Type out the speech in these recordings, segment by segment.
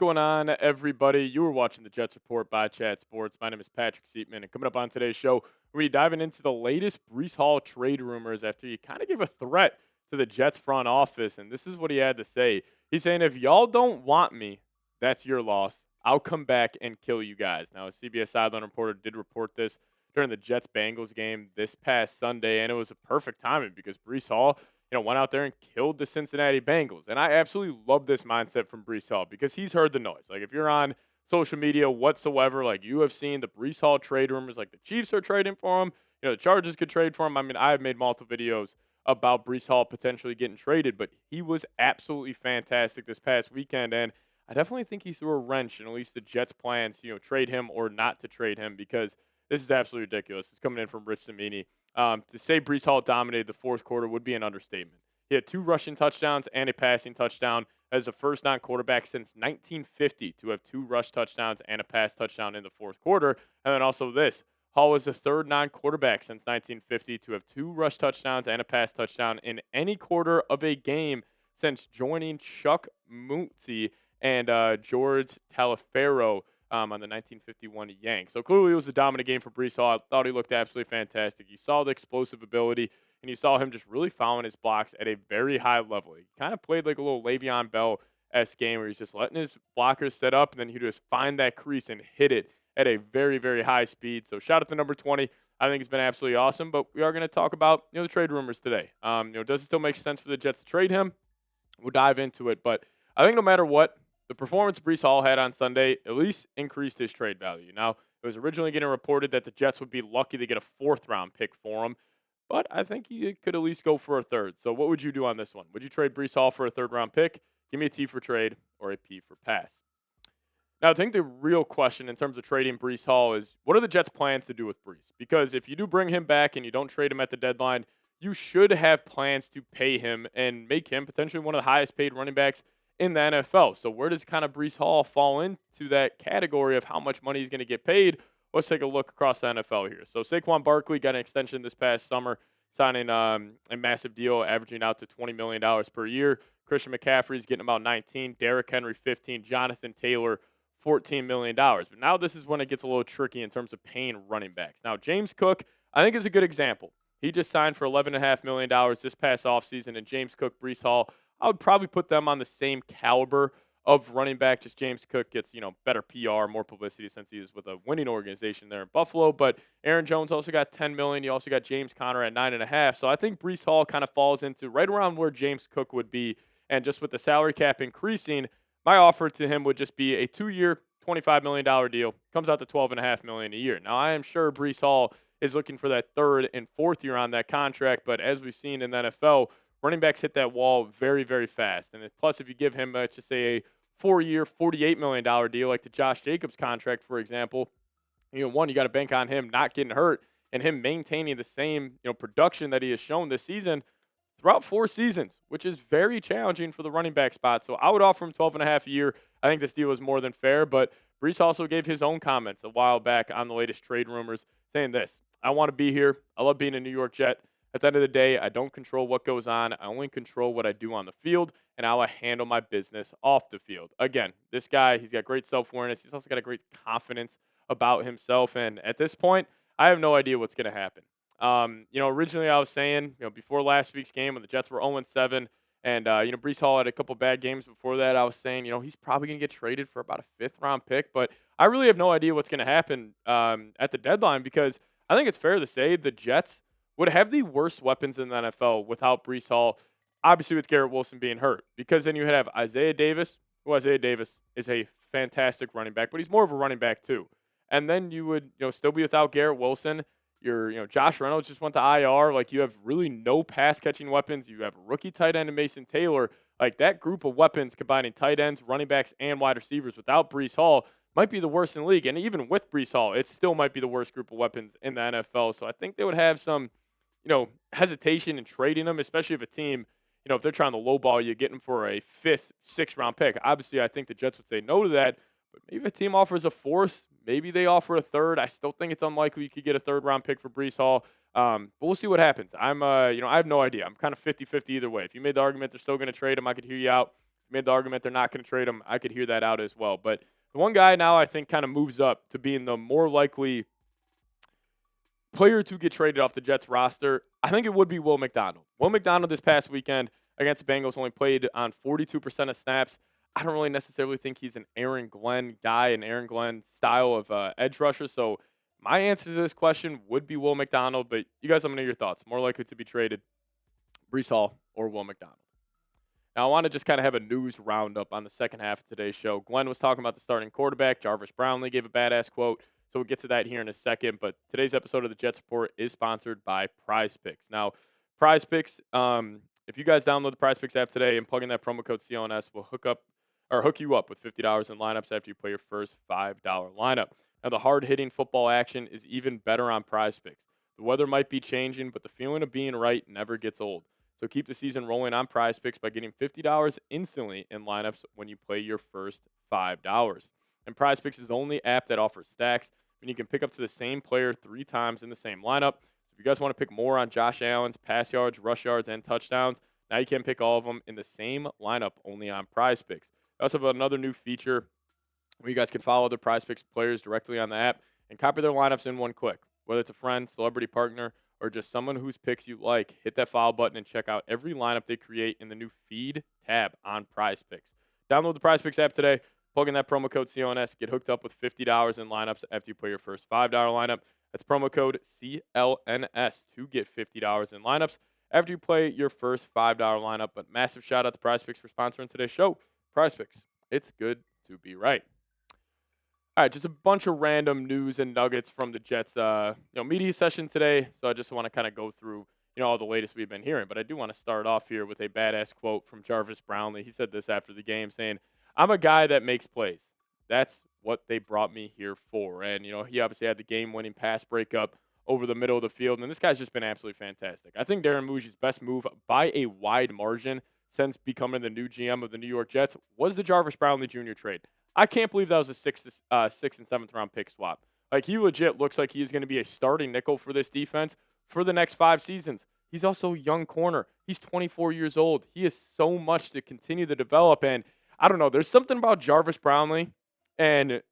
going on, everybody? You were watching the Jets Report by Chat Sports. My name is Patrick Siepman, and coming up on today's show, we're diving into the latest Breece Hall trade rumors after he kind of gave a threat to the Jets front office, and this is what he had to say. He's saying, "If y'all don't want me, that's your loss. I'll come back and kill you guys." Now, a CBS sideline reporter did report this during the Jets Bengals game this past Sunday, and it was a perfect timing because Breece Hall went out there and killed the Cincinnati Bengals. And I absolutely love this mindset from Breece Hall because he's heard the noise. Like, if you're on social media whatsoever, like, you have seen the Breece Hall trade rumors, like the Chiefs are trading for him, the Chargers could trade for him. I mean, I've made multiple videos about Breece Hall potentially getting traded, but he was absolutely fantastic this past weekend. And I definitely think he threw a wrench in at least the Jets' plans, trade him or not to trade him because this is absolutely ridiculous. It's coming in from Rich Cimini. To say Breece Hall dominated the fourth quarter would be an understatement. He had 2 rushing touchdowns and a passing touchdown as the first non-quarterback since 1950 to have 2 rush touchdowns and a pass touchdown in the fourth quarter. And then also this. Hall was the third non-quarterback since 1950 to have 2 rush touchdowns and a pass touchdown in any quarter of a game since joining Chuck Mooney and George Taliaferro on the 1951 Yanks. So clearly it was a dominant game for Breece Hall. I thought he looked absolutely fantastic. You saw the explosive ability, and you saw him just really following his blocks at a very high level. He kind of played like a little Le'Veon Bell-esque game where he's just letting his blockers set up, and then he'd just find that crease and hit it at a very, very high speed. So shout out to number 20. I think it's been absolutely awesome, but we are going to talk about the trade rumors today. Does it still make sense for the Jets to trade him? We'll dive into it, but I think no matter what, the performance Breece Hall had on Sunday at least increased his trade value. Now, it was originally getting reported that the Jets would be lucky to get a 4th-round pick for him, but I think he could at least go for a 3rd. So what would you do on this one? Would you trade Breece Hall for a 3rd-round pick? Give me a T for trade or a P for pass. Now, I think the real question in terms of trading Breece Hall is, what are the Jets' plans to do with Breece? Because if you do bring him back and you don't trade him at the deadline, you should have plans to pay him and make him potentially one of the highest paid running backs in the NFL. So where does kind of Breece Hall fall into that category of how much money he's going to get paid? Let's take a look across the NFL here. So Saquon Barkley got an extension this past summer, signing a massive deal, averaging out to $20 million per year. Christian McCaffrey's getting about 19, Derrick Henry 15, Jonathan Taylor $14 million. But now this is when it gets a little tricky in terms of paying running backs. Now, James Cook, I think, is a good example. He just signed for $11.5 million this past offseason, and James Cook, Breece Hall, I would probably put them on the same caliber of running back. Just James Cook gets, better PR, more publicity since he is with a winning organization there in Buffalo. But Aaron Jones also got $10 million. You also got James Conner at $9.5. So I think Breece Hall kind of falls into right around where James Cook would be. And just with the salary cap increasing, my offer to him would just be a 2-year, $25 million deal. Comes out to $12.5 million a year. Now, I am sure Breece Hall is looking for that 3rd and 4th year on that contract, but as we've seen in the NFL, running backs hit that wall very, very fast. And plus, if you give him, let's just say, a 4-year, $48 million deal like the Josh Jacobs contract, for example, one, you got to bank on him not getting hurt and him maintaining the same, production that he has shown this season throughout 4 seasons, which is very challenging for the running back spot. So I would offer him 12.5 a year. I think this deal is more than fair, but Breece also gave his own comments a while back on the latest trade rumors saying this: I want to be here. I love being a New York Jet. At the end of the day, I don't control what goes on. I only control what I do on the field and how I handle my business off the field. Again, this guy, he's got great self-awareness. He's also got a great confidence about himself. And at this point, I have no idea what's going to happen. Originally I was saying, before last week's game when the Jets were 0-7 and, Breece Hall had a couple bad games before that, I was saying, he's probably going to get traded for about a 5th-round pick. But I really have no idea what's going to happen at the deadline because I think it's fair to say the Jets would have the worst weapons in the NFL without Breece Hall, obviously with Garrett Wilson being hurt. Because then you have Isaiah Davis, who Isaiah Davis is a fantastic running back, but he's more of a running back too. And then you would still be without Garrett Wilson. Josh Reynolds just went to IR. Like, you have really no pass-catching weapons. You have a rookie tight end in Mason Taylor. Like, that group of weapons combining tight ends, running backs, and wide receivers without Breece Hall might be the worst in the league. And even with Breece Hall, it still might be the worst group of weapons in the NFL. So I think they would have some hesitation in trading them, especially if a team, if they're trying to lowball you, getting for a 5th, 6th-round pick. Obviously, I think the Jets would say no to that, but maybe if a team offers a 4th, maybe they offer a 3rd. I still think it's unlikely you could get a 3rd-round pick for Breece Hall, but we'll see what happens. I have no idea. I'm kind of 50-50 either way. If you made the argument they're still going to trade him, I could hear you out. made the argument they're not going to trade him. I could hear that out as well. But the one guy now I think kind of moves up to being the more likely player to get traded off the Jets roster, I think it would be Will McDonald. Will McDonald this past weekend against the Bengals only played on 42% of snaps. I don't really necessarily think he's an Aaron Glenn guy, an Aaron Glenn style of edge rusher. So my answer to this question would be Will McDonald, but you guys let me know your thoughts. More likely to be traded, Breece Hall or Will McDonald. Now, I want to just kind of have a news roundup on the second half of today's show. Glenn was talking about the starting quarterback. Jarvis Brownlee gave a badass quote, so we'll get to that here in a second. But today's episode of the Jets Report is sponsored by Prize Picks. Now, Prize Picks, if you guys download the Prize Picks app today and plug in that promo code CLNS, will hook you up with $50 in lineups after you play your first $5 lineup. Now, the hard-hitting football action is even better on Prize Picks. The weather might be changing, but the feeling of being right never gets old. So keep the season rolling on Prize Picks by getting $50 instantly in lineups when you play your first $5. And Prize Picks is the only app that offers stacks, and you can pick up to the same player 3 times in the same lineup. If you guys want to pick more on Josh Allen's pass yards, rush yards, and touchdowns, now you can pick all of them in the same lineup only on Prize Picks. I also have another new feature where you guys can follow the Prize Picks players directly on the app and copy their lineups in one click. Whether it's a friend, celebrity partner, or just someone whose picks you like, hit that follow button and check out every lineup they create in the new Feed tab on Prize Picks. Download the Prize Picks app today, plug in that promo code CLNS, get hooked up with $50 in lineups after you play your first $5 lineup. That's promo code CLNS to get $50 in lineups after you play your first $5 lineup. But massive shout out to Prize Picks for sponsoring today's show. Prize Picks, it's good to be right. All right, just a bunch of random news and nuggets from the Jets, media session today. So I just want to kind of go through, all the latest we've been hearing. But I do want to start off here with a badass quote from Jarvis Brownlee. He said this after the game, saying, "I'm a guy that makes plays. That's what they brought me here for." And he obviously had the game-winning pass breakup over the middle of the field, and this guy's just been absolutely fantastic. I think Darren Muji's best move by a wide margin since becoming the new GM of the New York Jets was the Jarvis Brownlee Jr. trade. I can't believe that was a 6th and 7th round pick swap. Like, he legit looks like he's going to be a starting nickel for this defense for the next 5 seasons. He's also a young corner. He's 24 years old. He has so much to continue to develop. And I don't know, there's something about Jarvis Brownlee, and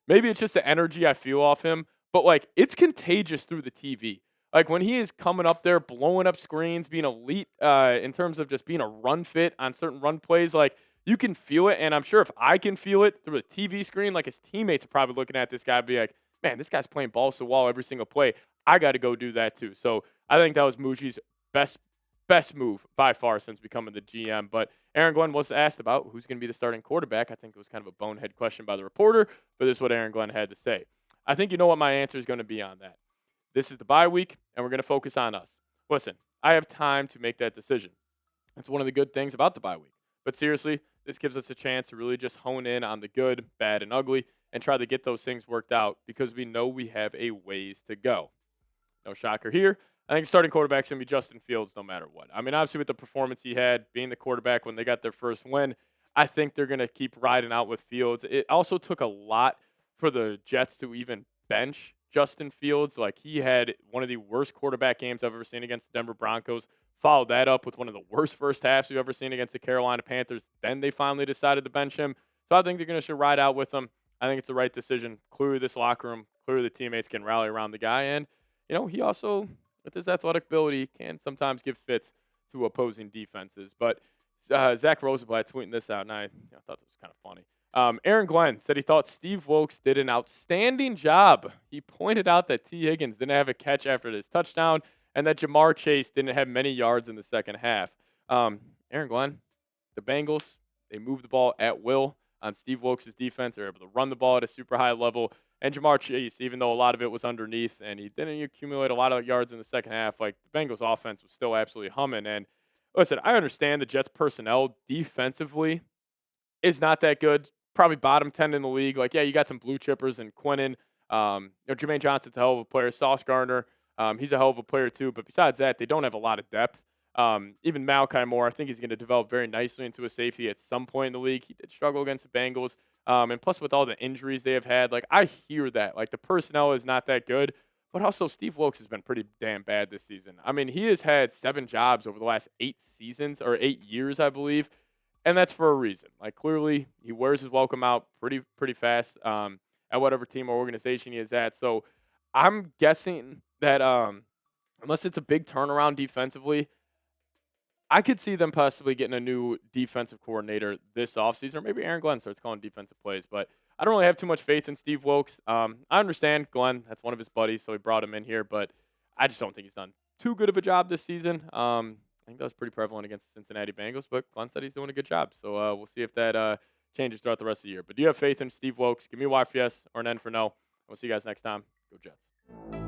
maybe it's just the energy I feel off him, but like, it's contagious through the TV. Like, when he is coming up there, blowing up screens, being elite in terms of just being a run fit on certain run plays, like, you can feel it, and I'm sure if I can feel it through a TV screen, like, his teammates are probably looking at this guy and be like, man, this guy's playing balls to the wall every single play. I got to go do that too. So I think that was Muji's best move by far since becoming the GM. But Aaron Glenn was asked about who's going to be the starting quarterback. I think it was kind of a bonehead question by the reporter, but this is what Aaron Glenn had to say. I think you know what my answer is going to be on that. This is the bye week, and we're going to focus on us. Listen, I have time to make that decision. That's one of the good things about the bye week. But seriously, this gives us a chance to really just hone in on the good, bad, and ugly and try to get those things worked out because we know we have a ways to go. No shocker here. I think starting quarterback's going to be Justin Fields no matter what. I mean, obviously with the performance he had, being the quarterback when they got their first win, I think they're going to keep riding out with Fields. It also took a lot for the Jets to even bench Justin Fields. Like, he had one of the worst quarterback games I've ever seen against the Denver Broncos. Followed that up with one of the worst first halves we've ever seen against the Carolina Panthers. Then they finally decided to bench him. So I think they're going to ride out with him. I think it's the right decision. Clearly this locker room, clearly the teammates can rally around the guy. And, he also, with his athletic ability, can sometimes give fits to opposing defenses. But Zach Rosenblatt tweeting this out, and I thought this was kind of funny. Aaron Glenn said he thought Steve Wilks did an outstanding job. He pointed out that T. Higgins didn't have a catch after his touchdown, and that Jamar Chase didn't have many yards in the second half. Aaron Glenn, the Bengals, they moved the ball at will on Steve Wilks' defense. They were able to run the ball at a super high level. And Jamar Chase, even though a lot of it was underneath and he didn't accumulate a lot of yards in the second half, like, the Bengals offense was still absolutely humming. And listen, I understand the Jets personnel defensively is not that good. Probably bottom 10 in the league. Like, yeah, you got some blue chippers and Quinnen. Jermaine Johnson's a hell of a player. Sauce Gardner, he's a hell of a player too. But besides that, they don't have a lot of depth. Even Malachi Moore, I think he's going to develop very nicely into a safety at some point in the league. He did struggle against the Bengals. And plus with all the injuries they have had, like, I hear that. Like, the personnel is not that good. But also, Steve Wilks has been pretty damn bad this season. I mean, he has had 7 jobs over the last 8 seasons, or 8 years, I believe. and that's for a reason. Like clearly, he wears his welcome out pretty fast at whatever team or organization he is at. So I'm guessing that unless it's a big turnaround defensively, I could see them possibly getting a new defensive coordinator this offseason, or maybe Aaron Glenn starts calling defensive plays. But I don't really have too much faith in Steve Wilkes. I understand Glenn, that's one of his buddies, so he brought him in here, but I just don't think he's done too good of a job this season. I think that was pretty prevalent against the Cincinnati Bengals, but Glenn said he's doing a good job. So we'll see if that changes throughout the rest of the year. But do you have faith in Steve Wilkes? Give me a Y for yes or an N for no. We'll see you guys next time. Go Jets.